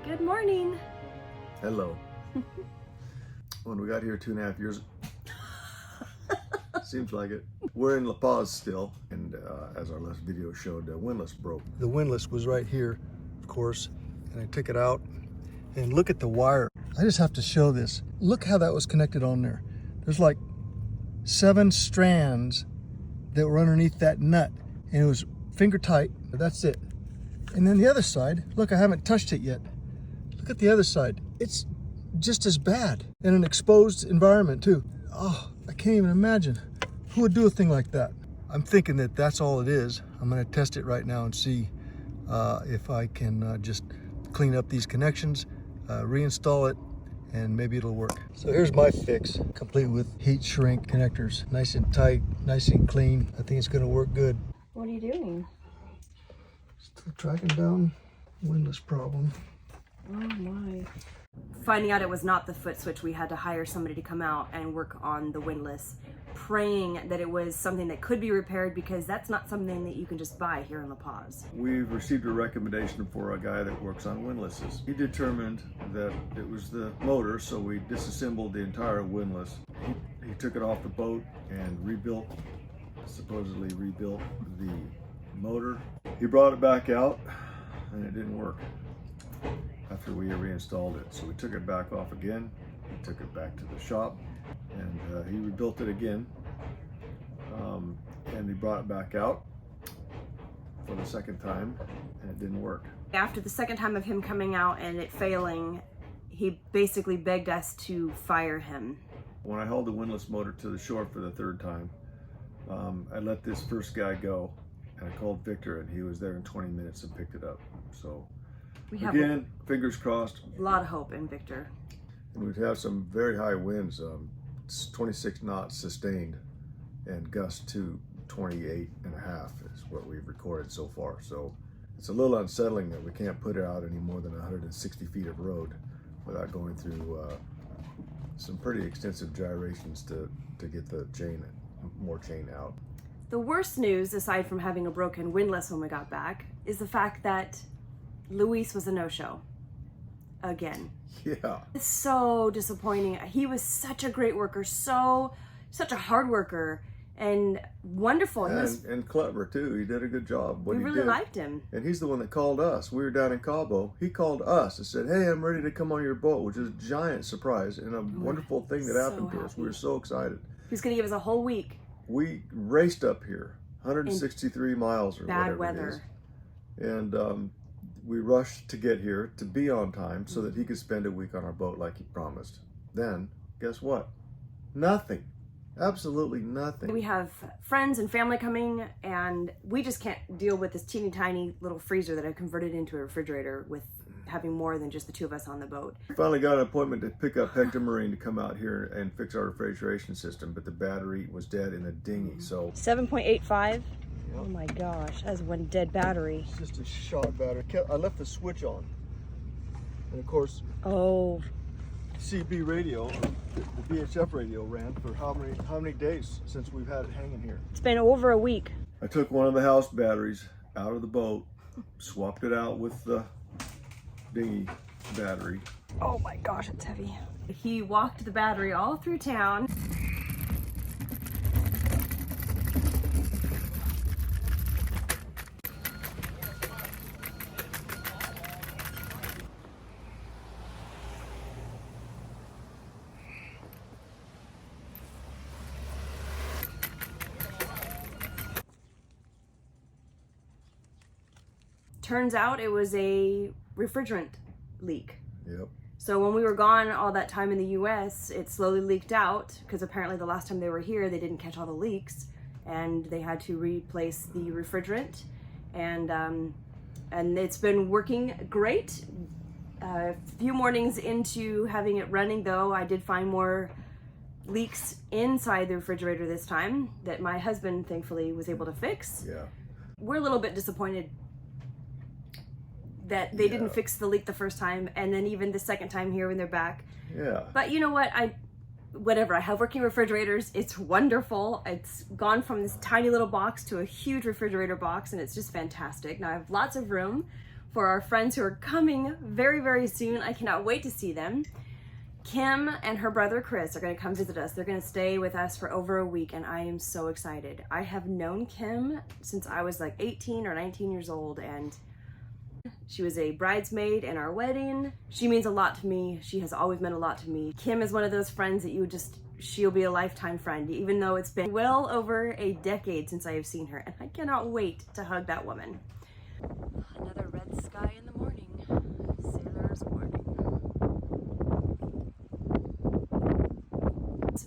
Good morning. Hello. When we got here 2.5 years, seems like it. We're in La Paz still, and as our last video showed, the windlass broke. The windlass was right here, of course, and I took it out. And look at the wire. I just have to show this. Look how that was connected on there. There's like 7 strands that were underneath that nut, and it was finger tight. That's it. And then the other side, look, I haven't touched it yet. Look at the other side. It's just as bad in an exposed environment too. Oh, I can't even imagine. Who would do a thing like that? I'm thinking that that's all it is. I'm gonna test it right now and see if I can just clean up these connections, reinstall it, and maybe it'll work. So here's my fix, complete with heat shrink connectors. Nice and tight, nice and clean. I think it's gonna work good. What are you doing? Still tracking down windlass problem. Oh my. Finding out it was not the foot switch, we had to hire somebody to come out and work on the windlass, praying that it was something that could be repaired, because that's not something that you can just buy here in La Paz. We've received a recommendation for a guy that works on windlasses. He determined that it was the motor, so we disassembled the entire windlass. He took it off the boat and supposedly rebuilt the motor. He brought it back out and it didn't work after we reinstalled it. So we took it back off again. He took it back to the shop and he rebuilt it again. And he brought it back out for the second time and it didn't work. After the second time of him coming out and it failing, he basically begged us to fire him. When I hauled the windlass motor to the shore for the third time, I let this first guy go and I called Victor and he was there in 20 minutes and picked it up. So We have again, fingers crossed. a lot of hope in Victor. And we'd have some very high winds, 26 knots sustained, and gusts to 28.5 is what we've recorded so far. So it's a little unsettling that we can't put it out any more than 160 feet of road without going through some pretty extensive gyrations to get the more chain out. The worst news, aside from having a broken windlass when we got back, is the fact that Luis was a no-show again. Yeah. It's so disappointing. He was such a great worker, such a hard worker, and wonderful. And clever too. He did a good job. We really liked him. And he's the one that called us. We were down in Cabo. He called us and said, "Hey, I'm ready to come on your boat," which is a giant surprise and a wonderful thing that happened to us. We were so excited. He was going to give us a whole week. We raced up here, 163 miles or bad whatever weather. it is. And we rushed to get here to be on time so that he could spend a week on our boat like he promised. Then, guess what? Nothing. Absolutely nothing. We have friends and family coming, and we just can't deal with this teeny tiny little freezer that I've converted into a refrigerator with having more than just the 2 of us on the boat. We finally got an appointment to pick up Hector Marine to come out here and fix our refrigeration system, but the battery was dead in the dinghy, so... 7.85? Oh my gosh, that's one dead battery. It's just a shot battery. I left the switch on. And of course, Oh, CB radio, the VHF radio ran for how many days since we've had it hanging here? it's been over a week. I took one of the house batteries out of the boat, swapped it out with the dinghy battery. Oh my gosh, it's heavy. He walked the battery all through town. Turns out it was a refrigerant leak. Yep. So when we were gone all that time in the US, it slowly leaked out, because apparently the last time they were here, they didn't catch all the leaks, and they had to replace the refrigerant. And it's been working great. A few mornings into having it running though, I did find more leaks inside the refrigerator this time that my husband thankfully was able to fix. Yeah. We're a little bit disappointed that they didn't fix the leak the first time, and then even the second time here when they're back. Yeah. But you know what? whatever. I have working refrigerators. It's wonderful. It's gone from this tiny little box to a huge refrigerator box, and it's just fantastic. Now I have lots of room for our friends who are coming very, very soon. I cannot wait to see them. Kim and her brother Chris are going to come visit us. They're going to stay with us for over a week, and I am so excited. I have known Kim since I was like 18 or 19 years old, and she was a bridesmaid in our wedding. She means a lot to me. She has always meant a lot to me. Kim is one of those friends that she'll be a lifetime friend, even though it's been well over a decade since I have sseen her, and I cannot wait to hug that woman. Another red sky in the morning. Sailor's morning.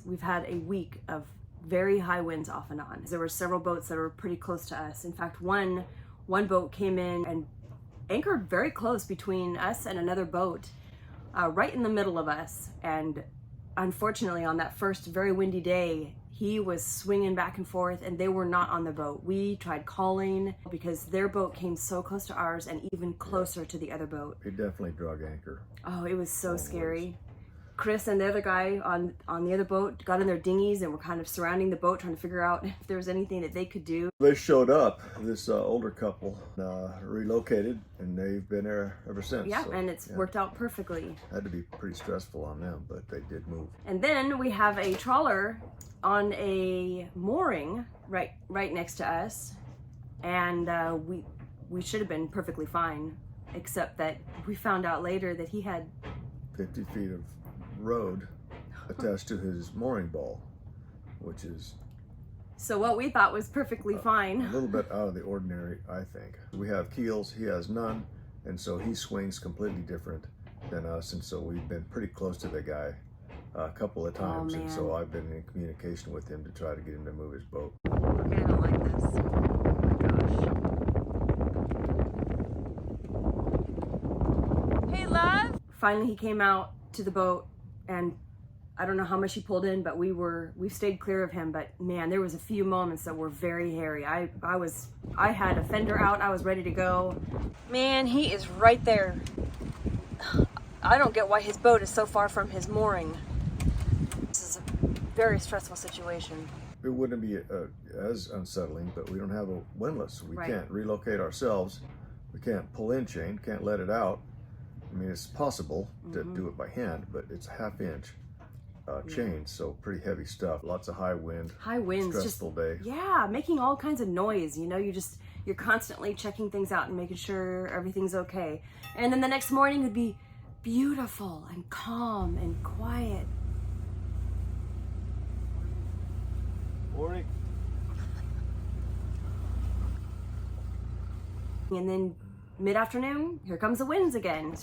We've had a week of very high winds off and on. There were several boats that were pretty close to us. In fact, one boat came in and anchored very close between us and another boat, right in the middle of us. And unfortunately, on that first very windy day, he was swinging back and forth, and they were not on the boat. We tried calling because their boat came so close to ours and even closer to the other boat. It definitely drug anchor. Oh, it was so scary. Chris and the other guy on the other boat got in their dinghies and were kind of surrounding the boat, trying to figure out if there was anything that they could do. They showed up, this older couple, relocated, and they've been there ever since. Yeah, so, and it's worked out perfectly. Had to be pretty stressful on them, but they did move. And then we have a trawler on a mooring right next to us, and we should have been perfectly fine, except that we found out later that he had 50 feet of road attached to his mooring ball, which is so what we thought was perfectly fine. A little bit out of the ordinary, I think. We have keels, he has none, and so he swings completely different than us, and so we've been pretty close to the guy a couple of times, and so I've been in communication with him to try to get him to move his boat. Okay, I don't like this. Oh my gosh. Hey, love! Finally, he came out to the boat, and I don't know how much he pulled in, but we stayed clear of him. But man, there was a few moments that were very hairy. I had a fender out. I was ready to go. Man, he is right there. I don't get why his boat is so far from his mooring. This is a very stressful situation. It wouldn't be as unsettling, but we don't have a windlass. We can't relocate ourselves. We can't pull in chain, can't let it out. I mean, it's possible to do it by hand, but it's a half-inch chain, so pretty heavy stuff. Lots of high wind. High winds. Stressful day. Yeah, making all kinds of noise. You know, you're constantly checking things out and making sure everything's okay. And then the next morning would be beautiful and calm and quiet. Morning. And then mid-afternoon, here comes the winds again.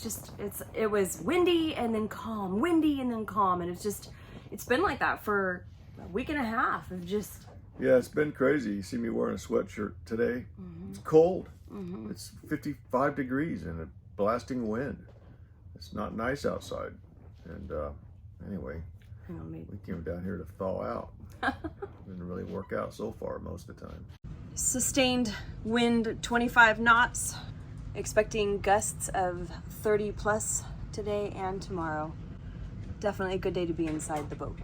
It was windy and then calm, windy and then calm, and it's been like that for a week and a half of just. Yeah, it's been crazy. You see me wearing a sweatshirt today. It's cold. It's 55 degrees and a blasting wind. It's not nice outside. And anyway, we came down here to thaw out. Didn't really work out so far most of the time. Sustained wind, 25 knots. Expecting gusts of 30 plus today and tomorrow. Definitely a good day to be inside the boat.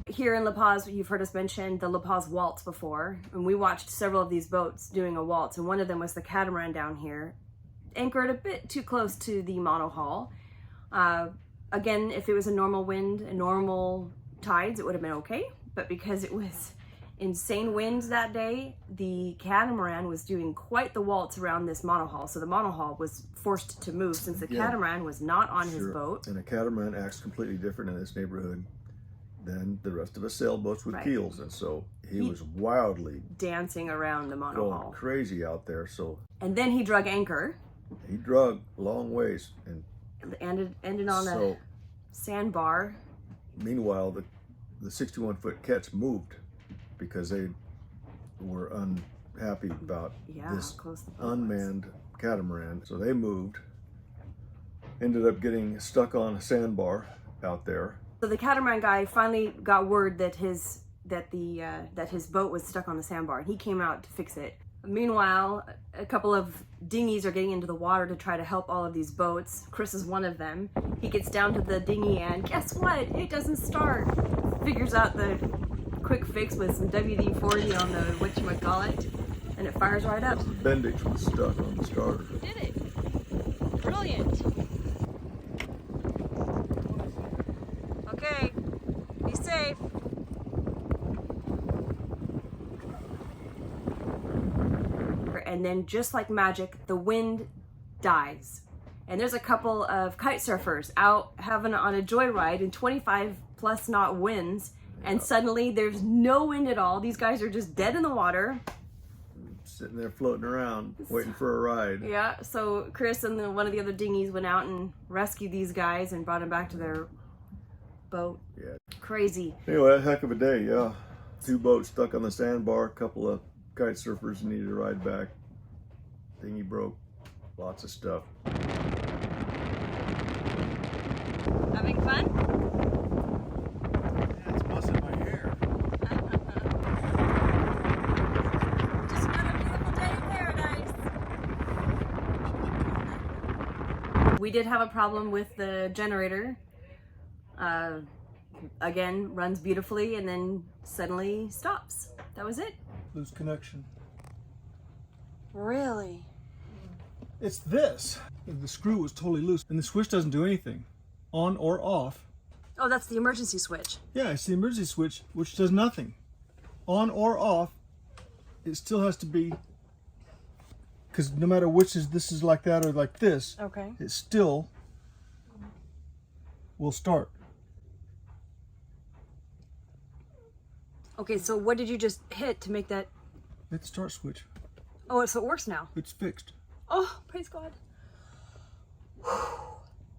Here in La Paz, you've heard us mention the La Paz waltz before, and we watched several of these boats doing a waltz, and one of them was the catamaran down here, anchored a bit too close to the monohull. Again, if it was a normal wind and normal tides, it would have been okay, but because it was insane winds that day, the catamaran was doing quite the waltz around this monohull, so the monohull was forced to move since the catamaran was not on his boat. And a catamaran acts completely different in this neighborhood than the rest of us sailboats with keels, and so he was wildly dancing around the monohull, going crazy out there. So and then he drug anchor. He drug long ways and ended on a sandbar. Meanwhile, the 61-foot Ketch moved because they were unhappy about this unmanned catamaran. So they moved, ended up getting stuck on a sandbar out there. So the catamaran guy finally got word that his boat was stuck on the sandbar, and he came out to fix it. Meanwhile, a couple of dinghies are getting into the water to try to help all of these boats. Chris is one of them. He gets down to the dinghy and guess what? It doesn't start. Figures out the quick fix with some WD-40 on the whatchamacallit, and it fires right up. The Bendix was stuck on the starter. Did it? Brilliant. Okay, be safe. And then just like magic, the wind dies. And there's a couple of kite surfers out having on a joyride in 25 plus knot winds, and suddenly there's no wind at all. These guys are just dead in the water. Sitting there floating around, waiting for a ride. Yeah, so Chris and one of the other dinghies went out and rescued these guys and brought them back to their boat. Yeah. Crazy. Anyway, a heck of a day, yeah. 2 boats stuck on the sandbar, a couple of kite surfers needed a ride back. Dinghy broke, lots of stuff. Having fun? Yeah, it's busting my hair. Just another beautiful day in paradise. We did have a problem with the generator. Again, runs beautifully and then suddenly stops. That was it. Loose connection. Really? It's this. The screw was totally loose, and the switch doesn't do anything, on or off. Oh, that's the emergency switch. Yeah, it's the emergency switch, which does nothing. On or off, it still has to be, because no matter which is, this is like that or like this, Okay. it still will start. Okay, so what did you just hit to make that? Hit the start switch. Oh, so it works now. It's fixed. Oh, praise God.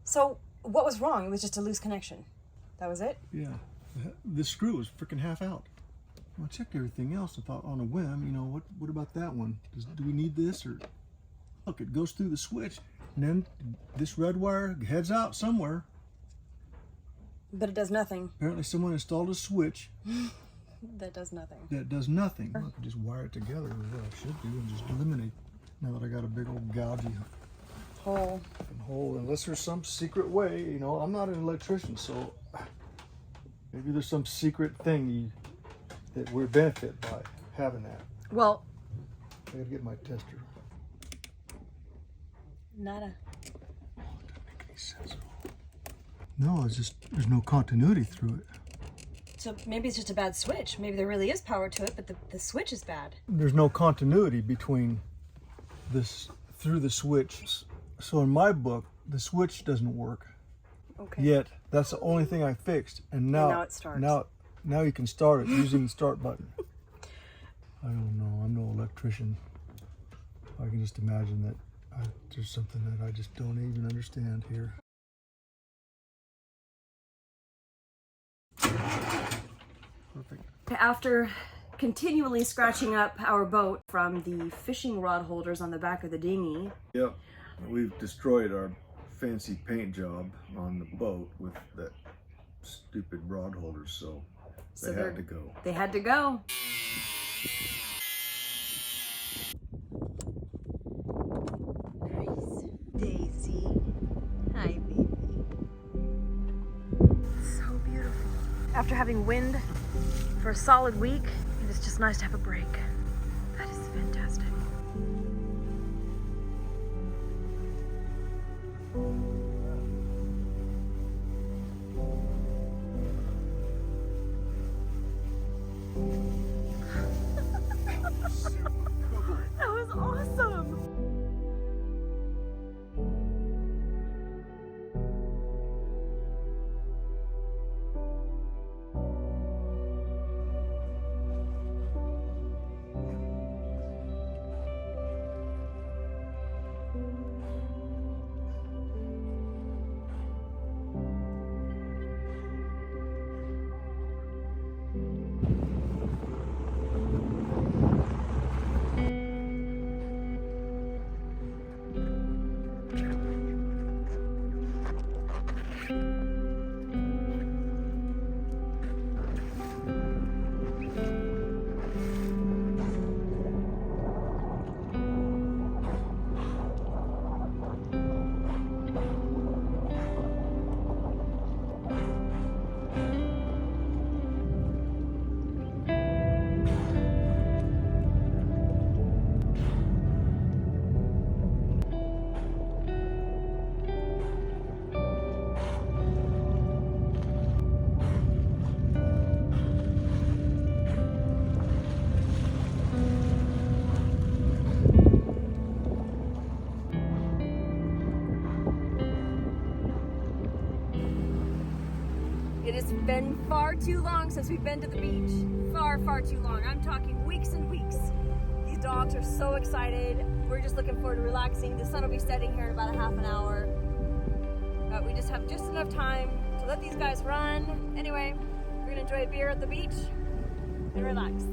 So what was wrong? It was just a loose connection. That was it? Yeah. This screw was freaking half out. I checked everything else. I thought on a whim, you know, what about that one? Do we need this? Or look, it goes through the switch, and then this red wire heads out somewhere. But it does nothing. Apparently someone installed a switch That does nothing. that does nothing. I could just wire it together is what I should do and just eliminate. Now that I got a big old gougy Hole. hole, unless there's some secret way, you know, I'm not an electrician, so maybe there's some secret thing that we're benefit by having that. Well, I gotta get my tester. nada. Oh, it doesn't make any sense at all. No, it's just, there's no continuity through it. So maybe it's just a bad switch. Maybe there really is power to it, but the switch is bad. There's no continuity between this, through the switch. So in my book, the switch doesn't work. Okay. Yet, that's the only thing I fixed. And now it starts. Now you can start it using the start button. I don't know, I'm no electrician. I can just imagine that there's something that I just don't even understand here. Perfect. After continually scratching up our boat from the fishing rod holders on the back of the dinghy, Yep, we've destroyed our fancy paint job on the boat with that stupid rod holders, so they had to go. They had to go. Nice. Daisy. Hi, baby. So beautiful. After having wind for a solid week, it is just nice to have a break. That is fantastic. That was awesome. been far too long since we've been to the beach. Far, far too long. I'm talking weeks and weeks. These dogs are so excited. We're just looking forward to relaxing. The sun will be setting here in about a half an hour. But we just have just enough time to let these guys run. Anyway, we're gonna enjoy a beer at the beach and relax.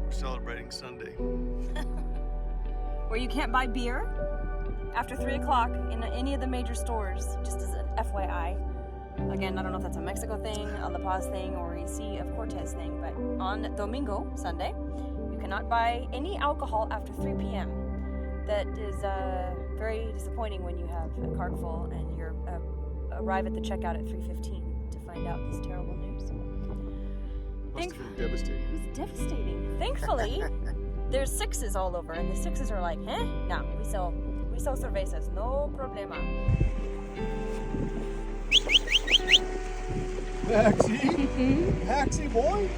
We're celebrating Sunday. Where you can't buy beer after 3 o'clock in any of the major stores, just as an FYI. Again, I don't know if that's a Mexico thing, a La Paz thing, or a Sea of Cortez thing, but on Domingo, Sunday, you cannot buy any alcohol after 3 p.m. That is very disappointing when you have a cart full and you arrive at the checkout at 3:15 to find out this terrible news. Must have been devastating. It was devastating. Thankfully, there's sixes all over, and the sixes are like, eh? No, we sell cervezas, no problema. Taxi? Taxi boy?